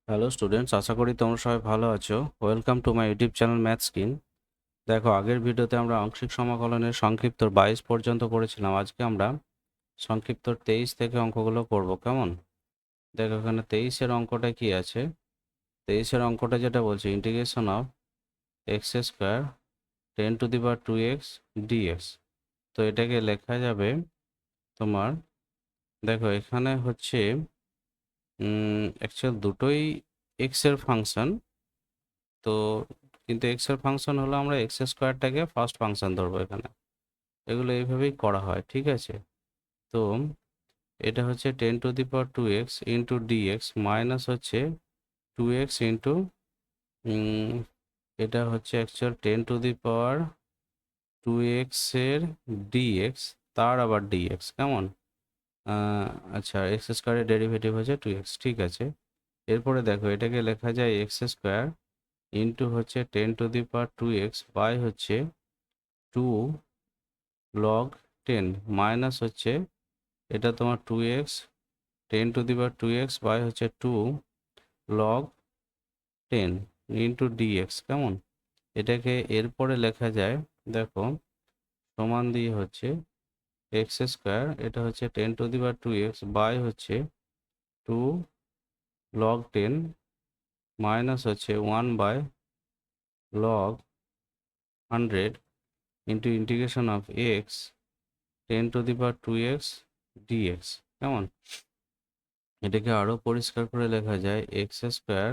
Hello students, আশা করি তোমরা সবাই ভালো আছো। Welcome to my YouTube channel math skin. দেখো, আগের ভিডিওতে আমরা আংশিক সমাকলনের সংক্ষিপ্ত 22 পর্যন্ত করেছিলাম। আজকে আমরা সংক্ষিপ্ত 23 থেকে অঙ্কগুলো করব। কেমন? দেখো, এখানে 23-এর অঙ্কটা কি আছে। 23-এর অঙ্কটা যেটা বলছে, integration of x square 10⁻²x dx। তো এটাকে লেখা যাবে তোমার, দেখো এখানে হচ্ছে অ্যাকচুয়াল দুটোই এক্স এর ফাংশন। তো কিন্তু এক্স এর ফাংশন হলো, আমরা এক্স স্কোয়ারটাকে ফার্স্ট ফাংশন ধরবো এখানে। এগুলো এইভাবেই করা হয়, ঠিক আছে? তো এটা হচ্ছে 10⁻² ইন্টু ডিএক্স মাইনাস হচ্ছে 2x ইন্টু এটা হচ্ছে অ্যাকচুয়াল 10⁻² এর ডিএক্স, তার আবার ডিএক্স। কেমন? আচ্ছা, এক্স স্কোয়ারের ডেরিভেটিভ হচ্ছে 2x, ঠিক আছে। এরপরে দেখো, এটাকে লেখা যায় এক্স স্কোয়ার ইন্টু হচ্ছে 10⁻² বাই হচ্ছে 2 লগ 10 মাইনাস হচ্ছে এটা তোমার 2x 10⁻² বাই হচ্ছে 2 লগ 10 ইন্টু ডিএক্স। কেমন? এটাকে এরপরে লেখা যায়, দেখো, সমান দিয়ে হচ্ছে এক্স স্কোয়ার, এটা হচ্ছে 10⁻² বাই হচ্ছে 2 লগ 10 মাইনাস হচ্ছে 1 by log 100 into integration of x 10⁻² dx। কেমন? এটাকে আরো পরিষ্কার করে লেখা যায় এক্স স্কোয়ার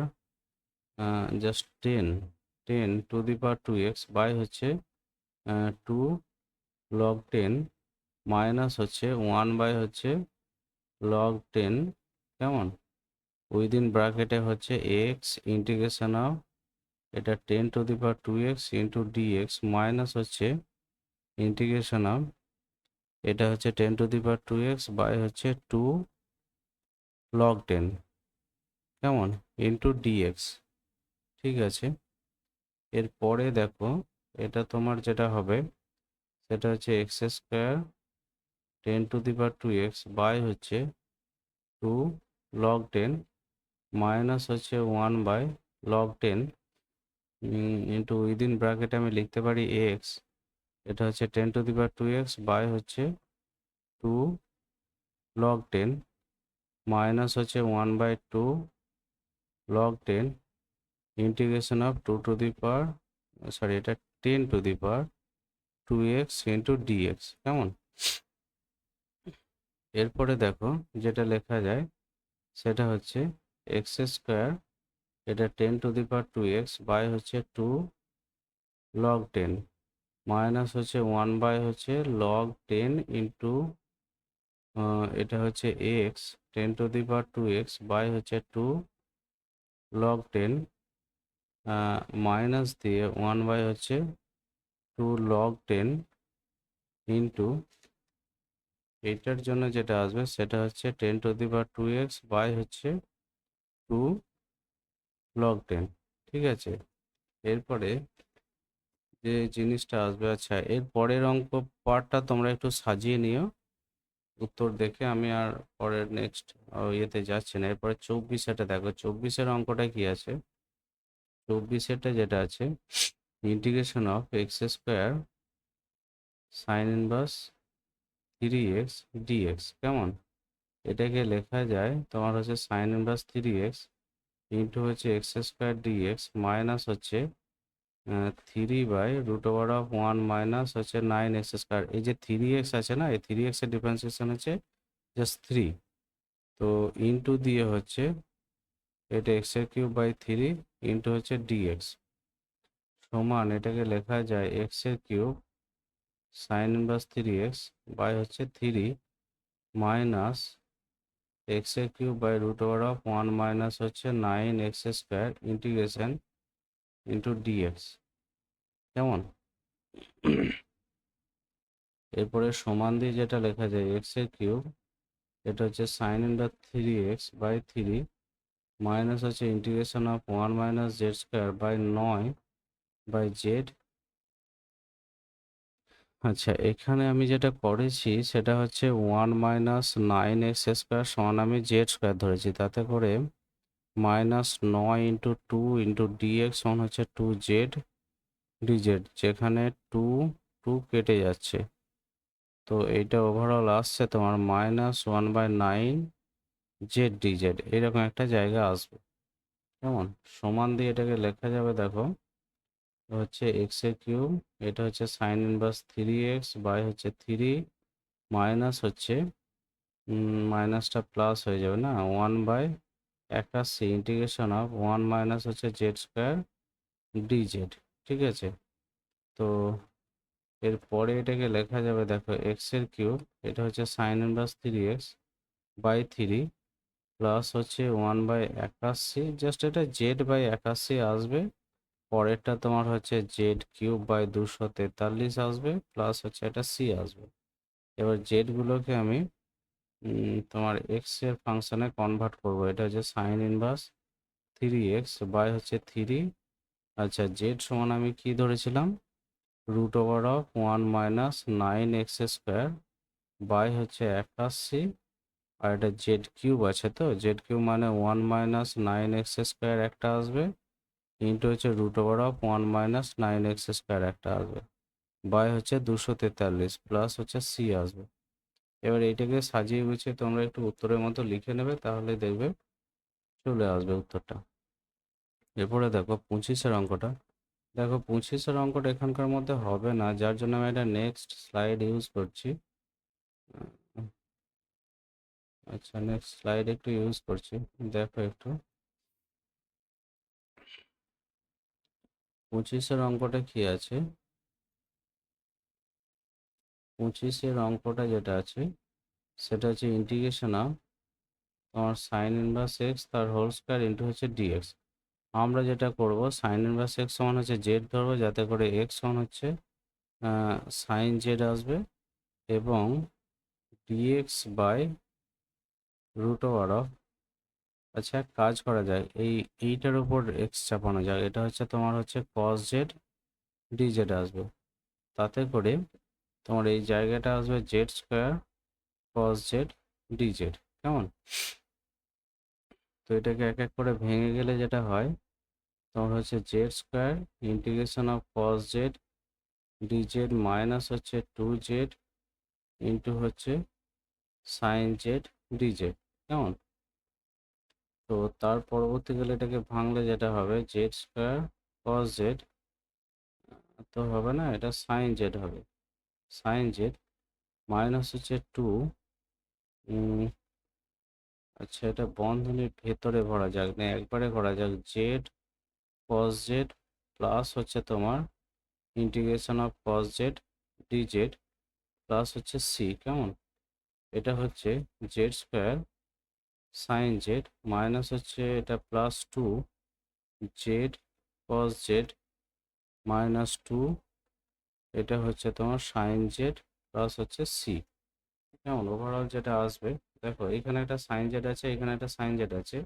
জাস্ট 10⁻² বাই হচ্ছে 2 লগ 10 মাইনাস হচ্ছে 1 বাই হচ্ছে লগ 10। কেমন? উইদিন ব্র্যাকেটে হচ্ছে এক্স ইন্টিগ্রেশন অফ এটা 10⁻² ইন্টু ডিএক্স মাইনাস হচ্ছে ইন্টিগ্রেশন অফ এটা হচ্ছে 10⁻² বাই হচ্ছে 2 লগ 10। কেমন? ইন্টু ডিএক্স, ঠিক আছে। এরপরে দেখো, এটা তোমার যেটা হবে সেটা হচ্ছে এক্স স্কোয়ার 10⁻² বাই হচ্ছে 2 লগ 10 মাইনাস হচ্ছে 1 by log 10 into within bracket আমি লিখতে পারি এক্স, এটা হচ্ছে 10⁻² বাই হচ্ছে 2 লগ 10 মাইনাস হচ্ছে 1 বাই 2 লগ 10 ইন্টিগ্রেশন অফ এটা 10⁻² ইন্টু ডিএক্স। কেমন? এরপরে দেখো, যেটা লেখা যায় সেটা হচ্ছে এক্স স্কোয়ার এটা 10⁻² বাই হচ্ছে 2 লগ 10 মাইনাস হচ্ছে 1 বাই হচ্ছে লগ 10 ইন্টু এটা হচ্ছে এক্স 10⁻² বাই হচ্ছে 2 লগ 10 মাইনাস দিয়ে 1 বাই হচ্ছে 2 লগ 10 ইন্টু এটার জন্য যেটা আসবে সেটা হচ্ছে 10⁻² বাই হচ্ছে 2 লগ 10, ঠিক আছে। এরপরে যে জিনিসটা আসবে, আচ্ছা, এর পরের অঙ্ক পার্টটা তোমরা একটু সাজিয়ে নিও উত্তর দেখে। আমি আর পরের নেক্সট ইয়েতে যাচ্ছি না। এরপরে 24-এটা দেখো, 24-এর অঙ্কটা কি আছে। 24-এটা যেটা আছে, integration of x square sine inverse 3x dx। কেমন? এটাকে লেখা যায় তোমার হচ্ছে সাইন ইনভার্স 3x ইন্টু হচ্ছে এক্স স্কোয়ার ডিএক্স মাইনাস হচ্ছে 3/√1 মাইনাস হচ্ছে 9x²। এই যে 3x আছে না, এই 3x এর ডিফারেন্সিয়েশন হচ্ছে জাস্ট 3। তো ইন্টু দিয়ে হচ্ছে এটা x³/3 ইন্টু হচ্ছে ডিএক্স সমান, এটাকে লেখা যায় x³ sign inverse 3x by হচ্ছে 3 মাইনাস x³/√1 মাইনাস হচ্ছে 9x² ইন্টিগ্রেশন ইন্টু ডিএক্স। কেমন? এরপরে সমান দিয়ে যেটা লেখা যায় x³ এটা হচ্ছে সাইন ইনভার্স 3x/3 মাইনাস হচ্ছে ইন্টিগ্রেশন অফ 1 মাইনাস z²/9/z। আচ্ছা, এখানে আমি যেটা করেছি সেটা হচ্ছে 1 মাইনাস 9x² সমান আমি z² ধরেছি, তাতে করে মাইনাস 9 ইন্টু 2 ইন্টু ডিএক্স সমান হচ্ছে 2z ডিজেড, যেখানে 2 কেটে যাচ্ছে। তো এইটা ওভারঅল আসছে তোমার -1/9 জেড ডিজেড, এরকম একটা জায়গা আসবে। কেমন? সমান দিয়ে এটাকে লেখা যাবে, দেখো হচ্ছে এক্স এর কিউব, এটা হচ্ছে সাইন ইনভার্স 3x বাই হচ্ছে 3 মাইনাস হচ্ছে মাইনাসটা প্লাস হয়ে যাবে না, 1/81 ইন্টিগ্রেশন অফ 1 মাইনাস হচ্ছে জেড স্কোয়ার ডিজেড। ঠিক আছে, তো এরপরে এটাকে লেখা যাবে, দেখো এক্স এর কিউব, এটা হচ্ছে sign inverse 3x by 3 plus হচ্ছে 1/81, জাস্ট এটা z/81 আসবে। পরেরটা তোমার হচ্ছে জেড কিউব বাই 243 আসবে, প্লাস হচ্ছে এটা সি আসবে। এবার জেড গুলোকে আমি তোমার এক্স এর ফাংশনে কনভার্ট করব। এটা হচ্ছে সাইন ইনভার্স 3x বাই হচ্ছে 3। আচ্ছা, জেড সমান আমি কি ধরেছিলাম, √1 - 9x² বাই হচ্ছে 81। আর এটা জেড কিউব আছে, তো জেড কিউব মানে 1 - 9x² একটা আসবে, ইন্টু হচ্ছে √1 - 9x² একটা আসবে, বাই হচ্ছে 243 প্লাস হচ্ছে সি আসবে। এবার এইটাকে সাজিয়ে গুছিয়ে তোমরা একটু উত্তরের মতো লিখে নেবে, তাহলে দেখবে চলে আসবে উত্তরটা। এরপরে দেখো 25-এর অঙ্কটা। দেখো 25-এর অঙ্কটা এখানকার মধ্যে হবে না, যার জন্য আমি এটা নেক্সট স্লাইড ইউজ করছি। আচ্ছা, নেক্সট স্লাইড একটু ইউজ করছি, দেখো একটু 25-এর অঙ্কটা কি আছে। 25-এর অঙ্কটা যেটা আছে সেটা হচ্ছে ইন্টিগ্রেশন অফ তোমার সাইন ইনভার্স এক্স তার হোল স্কোয়ার ইন্টু হচ্ছে ডিএক্স। আমরা যেটা করব, সাইন ইনভার্স এক্স সমান হচ্ছে জেড ধরবো, যাতে করে এক্স সমান হচ্ছে সাইন জেড আসবে, এবং ডিএক্স বাই √, আচ্ছা এক কাজ করা যায়, এইটার উপর এক্স চাপানো যায়, এটা হচ্ছে তোমার হচ্ছে কস জেড ডিজেড আসবে, তাতে করে তোমার এই জায়গাটা আসবে Z square cos Z DZ. কেমন? তো এটাকে এক এক করে ভেঙে গেলে যেটা হয়, তোমার হচ্ছে Z square integration of cos Z DZ minus হচ্ছে 2z ইন্টু হচ্ছে সাইন জেড ডিজেড। কেমন? তো তার পরবর্তীকালে এটাকে ভাঙলে যেটা হবে জেড স্কোয়ার কস জেড, তো হবে না, এটা সাইন জেড হবে, সাইন জেড মাইনাস হচ্ছে 2। আচ্ছা, এটা বন্ধনীর ভেতরে ভরা যাক না, একবারে করা যাক, জেড কস জেড প্লাস হচ্ছে তোমার integration of cos Z DZ plus হচ্ছে সি। কেমন? এটা হচ্ছে Z square sine Z minus হচ্ছে এটা প্লাস 2 জেড কস জেড মাইনাস 2, এটা হচ্ছে তোমার সাইন জেড প্লাস হচ্ছে সি। কেমন? ওভারঅল যেটা আসবে, দেখো এখানে একটা সাইন জেড আছে, এখানে একটা সাইন জেড আছে।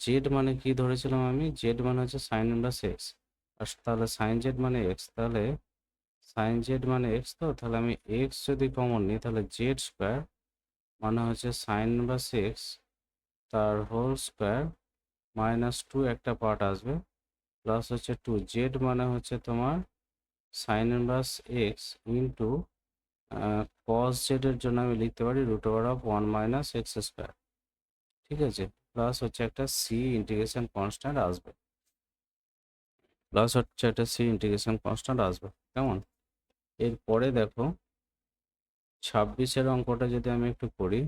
জেড মানে কি ধরেছিলাম আমি, জেড মানে হচ্ছে সাইন ইনভার্স এক্স, আর তাহলে সাইন জেড মানে এক্স, তাহলে সাইন জেড মানে এক্স, তো তাহলে আমি এক্স যদি কমন নিই, তাহলে জেড স্কোয়ার মানে হচ্ছে সাইন ইনভার্স এক্স তার হোল স্কোয়ার মাইনাস 2 একটা পার্ট আসবে, প্লাস হচ্ছে 2 জেড মানে হচ্ছে তোমার sine inverse x into cos জেডের জন্য আমি লিখতে পারি √1 - x²। ঠিক আছে, প্লাস হচ্ছে একটা সি ইন্টিগ্রেশন কনস্ট্যান্ট আসবে, প্লাস হচ্ছে একটা সি ইন্টিগ্রেশন কনস্ট্যান্ট আসবে। কেমন? এরপরে দেখো 26-এর অঙ্কটা যদি আমি একটু করি,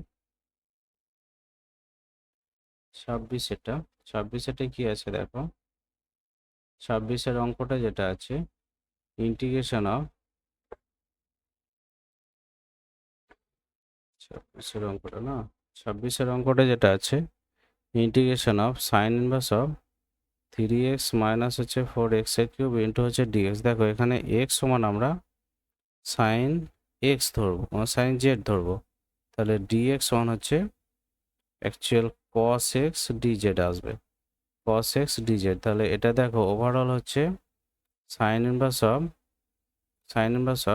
26-এটা কি আছে দেখো, 26-এর অঙ্কটা যেটা আছে ইন্টিগ্রেশন অফ 26-এর অঙ্কটা না, 26-এর অঙ্কটা যেটা আছে integration of sign inverse of 3x minus হচ্ছে 4x এর কিউব ইন্টু হচ্ছে ডিএক্স। দেখো এখানে এক্স সমান আমরা সাইন এক্স ধরবো, সাইন জেড ধরবো, তাহলে ডিএক্স সমান হচ্ছে অ্যাকচুয়াল কস এক্স ডিজেড আসবে, কস এক্স ডিজেড। তাহলে এটা দেখো ওভারঅল হচ্ছে সাইন ইনভার্স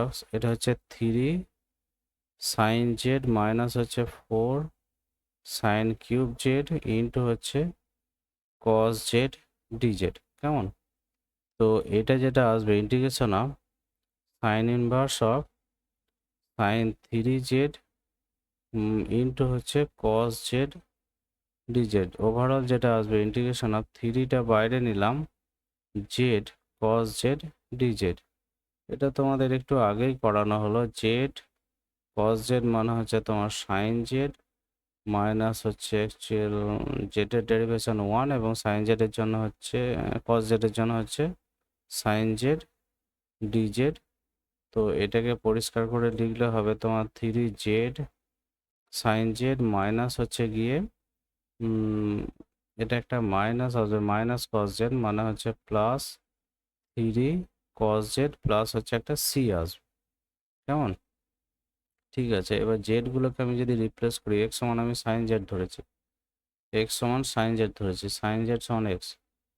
অফ এটা হচ্ছে 3 সাইন জেড মাইনাস হচ্ছে 4 সাইন কিউব জেড ইন্টু হচ্ছে কস জেড ডিজেড, কেমন? তো এটা যেটা আসবে integration of sign inverse of sign 3z into হচ্ছে কস জেড ডিজেড। ওভারঅল যেটা আসবে ইন্টিগ্রেশন অফ 3টা বাইরে নিলাম, জেড কস জেড ডিজেড। এটা তোমাদের একটু আগেই করানো হলো। জেড কস জেড মানে হচ্ছে তোমার সাইন জেড মাইনাস হচ্ছে অ্যাকচুয়াল জেডের ডেরিভেশন 1 এবং সাইন জেডের জন্য হচ্ছে কস জেডের জন্য হচ্ছে সাইন জেড ডিজেড। তো এটাকে পরিষ্কার করে লিখলে হবে তোমার 3z সাইন জেড মাইনাস হচ্ছে গিয়ে এটা একটা মাইনাস আসবে, মাইনাস কস জেড মানে হচ্ছে প্লাস 3 কস জেড প্লাস হচ্ছে একটা সি আসবে, কেমন? ঠিক আছে, এবার জেডগুলোকে আমি যদি রিপ্লেস করি, এক্স সমান আমি সাইন জেড ধরেছি, এক্স সমান সাইন জেড ধরেছি, সাইন জেড সমান এক্স,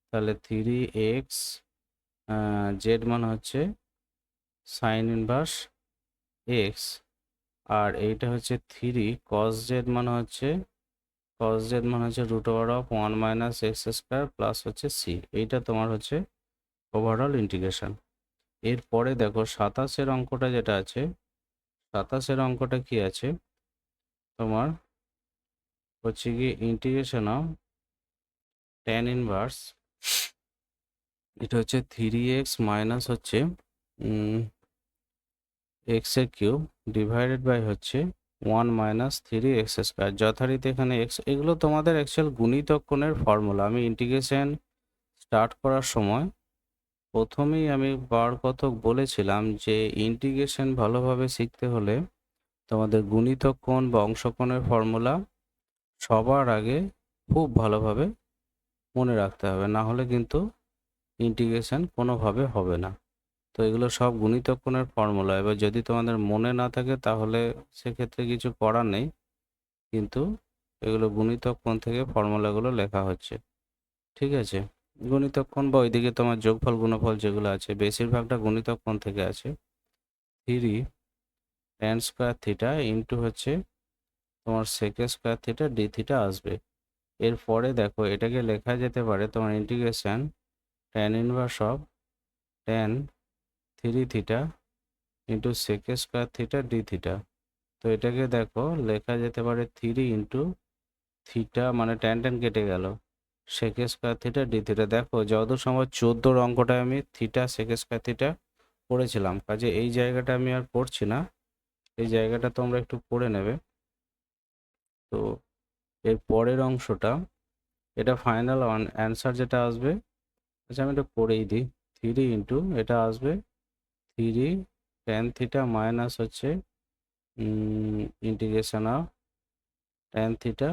তাহলে 3x জেড মানে হচ্ছে সাইন ইনভার্স এক্স, আর এইটা হচ্ছে 3 cos z মানে হচ্ছে √1 মাইনাস এক্স স্কোয়ার প্লাস হচ্ছে সি। এইটা তোমার হচ্ছে ওভারঅল ইন্টিগ্রেশন। এরপরে দেখো 27-এর অঙ্কটা যেটা আছে, 27-এর অঙ্কটা কি আছে তোমার হচ্ছে কি ইন্টিগ্রেশন অফ ট্যান ইনভার্স, এটা হচ্ছে 3x মাইনাস হচ্ছে এক্স এর কিউব ডিভাইডেড বাই হচ্ছে 1 মাইনাস 3x স্কোয়ার। যথারীতি এখানে এক্স, এগুলো তোমাদের অ্যাকচুয়াল গুণিতক কোণের ফর্মুলা। আমি ইন্টিগ্রেশন স্টার্ট করার সময় প্রথমেই আমি বার কতক বলেছিলাম যে ইন্টিগ্রেশন ভালোভাবে শিখতে হলে তোমাদের গুণিতক কোণ বা অংশকোণের ফর্মুলা সবার আগে খুব ভালোভাবে মনে রাখতে হবে, না হলে কিন্তু ইন্টিগ্রেশন কোনোভাবে হবে না। তো এগুলো সব গুণিতক কোণের ফর্মুলা। এবার যদি তোমাদের মনে না থাকে তাহলে সেক্ষেত্রে কিছু করার নেই, কিন্তু এগুলো গুণিতক কোণ থেকে ফর্মুলাগুলো লেখা হচ্ছে, ঠিক আছে? গুণিতক কোণ বা ওইদিকে তোমার যোগফল গুণফল যেগুলো আছে বেশিরভাগটা গুণিতক কোণ থেকে আছে। 3 tan স্কোয়ার থিটা ইন্টু হচ্ছে তোমার sec square theta d theta আসবে। এরপরে দেখো এটাকে লেখা যেতে পারে তোমার integration tan inverse of tan 3 theta into sec square theta d theta. তো এটাকে দেখো লেখা যেতে পারে 3 ইন্টু থিটা মানে ট্যান ট্যান কেটে গেল, sec square theta d theta. দেখো যতদূর সম্ভব 14 অঙ্কটায় আমি থিটা sec স্কোয়ার থিটা পড়েছিলাম, কাজে এই জায়গাটা আমি আর পড়ছি না, এই জায়গাটা তোমরা একটু পড়ে নেবে। তো এর পরের অংশটা, এটা ফাইনাল অ্যান্সার যেটা আসবে, আচ্ছা আমি এটা পড়েই দিই। 3 ইন্টু এটা আসবে 3 tan থিটা মাইনাস হচ্ছে integration of tan theta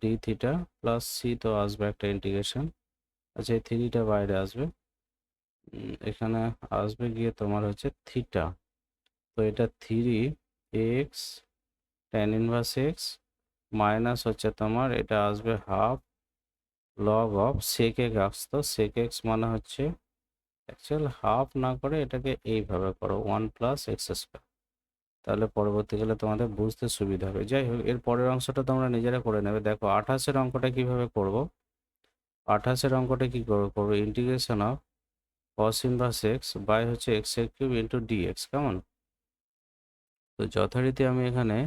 d theta plus c, তো আসবে একটা ইন্টিগ্রেশন। আচ্ছা এই 3টা বাইরে আসবে, এখানে আসবে গিয়ে তোমার হচ্ছে থিটা। তো এটা 3x tan inverse x minus হচ্ছে তোমার এটা আসবে half log of sec x, তো sec x মানে হচ্ছে অ্যাকচুয়াল হাফ না করে এটাকে এইভাবে করো 1 প্লাস এক্স স্কোয়ার, তাহলে পরবর্তীকালে তোমাদের বুঝতে সুবিধা হবে। যাই হোক, এর পরের অংশটা তোমরা নিজেরা করে নেবে। দেখো 28-এর অঙ্কটা কিভাবে করব। 28-এর অঙ্কটা কি করবো integration of cos inverse x by হচ্ছে এক্স এর কিউব ইন্টু ডিএক্স, কেমন? তো যথারীতি আমি এখানে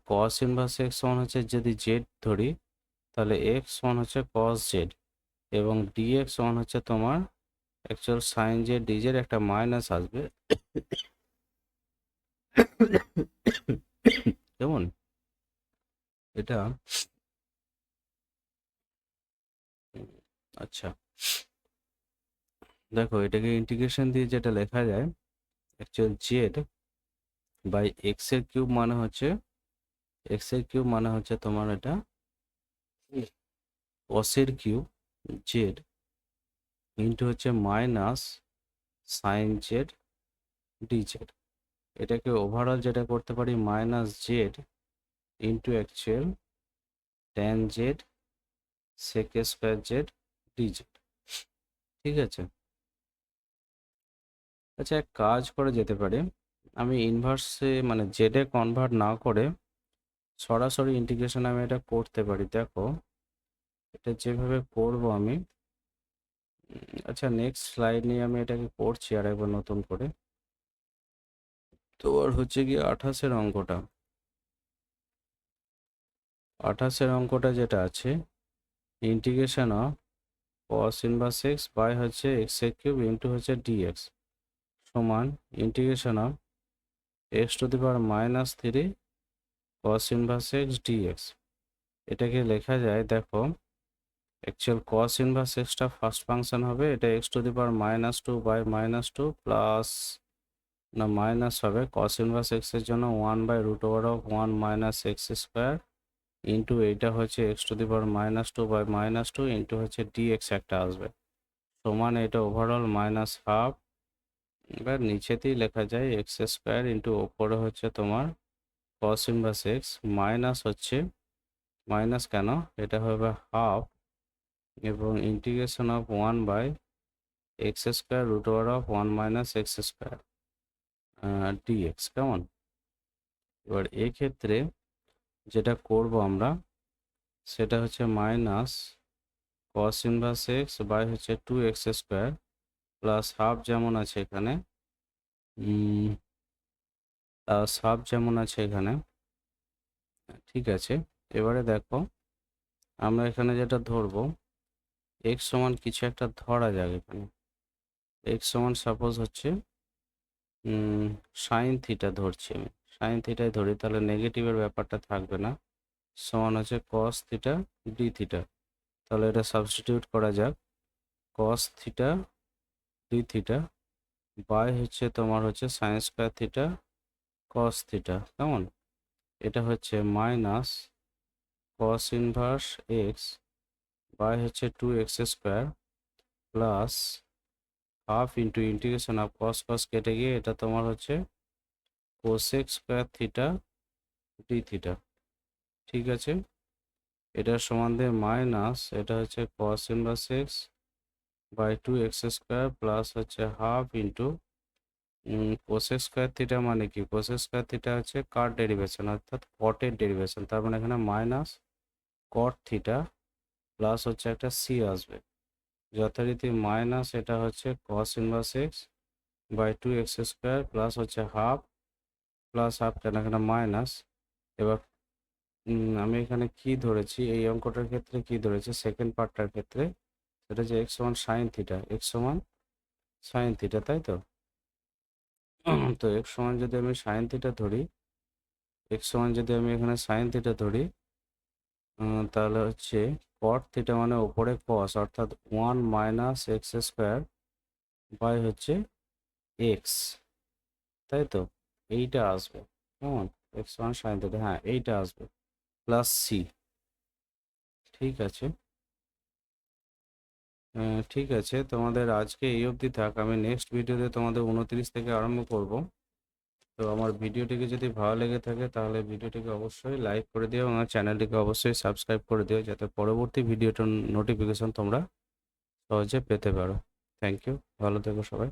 cos ইনভার্স এক্স সমান হচ্ছে যদি জেড ধরি, তাহলে এক্স সমান হচ্ছে cos জেড এবং ডিএক্স সমান হচ্ছে তোমার অ্যাকচুয়াল সাইন জেড ডিজেড, একটা মাইনাস আসবে, কেমন? এটা আচ্ছা দেখো এটাকে ইন্টিগ্রেশন দিয়ে যেটা লেখা যায় অ্যাকচুয়াল জেড বাই এক্স এর কিউব মানে হচ্ছে তোমার এটা cos এর কিউব জেড ইন্টু হচ্ছে মাইনাস সাইন জেড ডিজেড। এটাকে ওভারঅল যেটা করতে পারি minus Z into actual tan Z sec square Z DZ, ঠিক আছে? আচ্ছা এক কাজ করে যেতে পারে, আমি ইনভার্সে মানে জেডে কনভার্ট না করে সরাসরি ইন্টিগ্রেশন আমি এটা করতে পারি। দেখো এটা যেভাবে করব আমি, আচ্ছা নেক্সট স্লাইড নিয়ে আমি এটাকে করছি আর একবার নতুন করে। তো আর হচ্ছে কি 28-এর অঙ্কটা, 28-এর অঙ্কটা যেটা আছে, integration of cos inverse x by হচ্ছে এক্স এর কিউব ইন্টু হচ্ছে ডিএক্স সমান integration of x to the power -3 cos inverse x d x. এটাকে লেখা যায়, দেখো অ্যাকচুয়াল cos ইনভার্স এক্সটা ফার্স্ট ফাংশন হবে, এটা x to the power -2 by -2 plus না মাইনাস হবে cos ইনভার্স এক্স এর জন্য 1/√1 মাইনাস এক্স স্কোয়ার ইন্টু এইটা হচ্ছে x to the power -2 by -2 into হচ্ছে ডিএক্স একটা আসবে সমান এটা ওভারঅল -12। এবার নিচেতেই লেখা যায় এক্স স্কোয়ার ইন্টু ওপরে হচ্ছে তোমার cos ইনভার্স এক্স মাইনাস হচ্ছে, মাইনাস কেন, এটা হবে হাফ এবং integration of 1/x² √1 minus x square d x. কেমন? এবার এই ক্ষেত্রে যেটা করব আমরা সেটা হচ্ছে minus cos inverse x by হচ্ছে 2x² প্লাস হাফ যেমন আছে এখানে, প্লাস হাফ যেমন আছে এখানে, ঠিক আছে। এবারে দেখো আমরা এখানে যেটা ধরবো এক্স সমান কিছু একটা ধরা যাক, এখানে এক্স সমান সাপোজ হচ্ছে সাইন থিটা ধরছি আমি, সাইন থিটায় ধরি তাহলে নেগেটিভের ব্যাপারটা থাকবে না, সমান হচ্ছে cos থিটা ডি থিটা। তাহলে এটা সাবস্টিটিউট করা যাক, cos theta d theta by হচ্ছে তোমার হচ্ছে sine square theta cos theta. কেমন? এটা হচ্ছে minus cos inverse x by হচ্ছে 2x² plus half into integration of cos কেটে গিয়ে এটা তোমার হচ্ছে cosec square theta d theta. ঠিক আছে, এটার সমান দিয়ে মাইনাস এটা হচ্ছে cos inverse x by 2x² plus হচ্ছে half into cosec square theta মানে কি, cosec স্কোয়ার থিটা হচ্ছে কার ডেরিভেশন অর্থাৎ কটের ডেরিভেশন, তার মানে এখানে মাইনাস cot থিটা প্লাস হচ্ছে একটা সি আসবে, যথারীতি মাইনাস এটা হচ্ছে cos inverse x by 2x² plus হচ্ছে হাফ, প্লাস হাফ কেন এখানে মাইনাস। এবার আমি এখানে কি ধরেছি এই অঙ্কটার ক্ষেত্রে, কি ধরেছি সেকেন্ড পার্টটার ক্ষেত্রে, সেটা যে এক্স সমান সাইন থিটা, এক্স সমান সাইন থিটা, তাই তো। তো এক্স সমান যদি আমি সাইন থিটা ধরি, এক্স সমান যদি আমি এখানে সাইন থিটা ধরি, তাহলে হচ্ছে কট থিটা মানে ওপরে কস অর্থাৎ 1 মাইনাস x² বাই হচ্ছে এক্স, তাই তো, এইটা আসবে। কেমন? এক্স সমান সাইন থিটা, হ্যাঁ এইটা আসবে প্লাস সি। ঠিক আছে, ঠিক আছে, তোমাদের আজকে এই অবধি থাক, আমি নেক্সট ভিডিওতে তোমাদের 29 থেকে আরম্ভ করব। তো আমার ভিডিওটিকে যদি ভালো লেগে থাকে তাহলে ভিডিওটিকে অবশ্যই লাইক করে দিও এবং আমার চ্যানেলটিকে অবশ্যই সাবস্ক্রাইব করে দিও যাতে পরবর্তী ভিডিওটার নোটিফিকেশন তোমরা সহজে পেতে পারো। থ্যাংক ইউ, ভালো থেকো সবাই।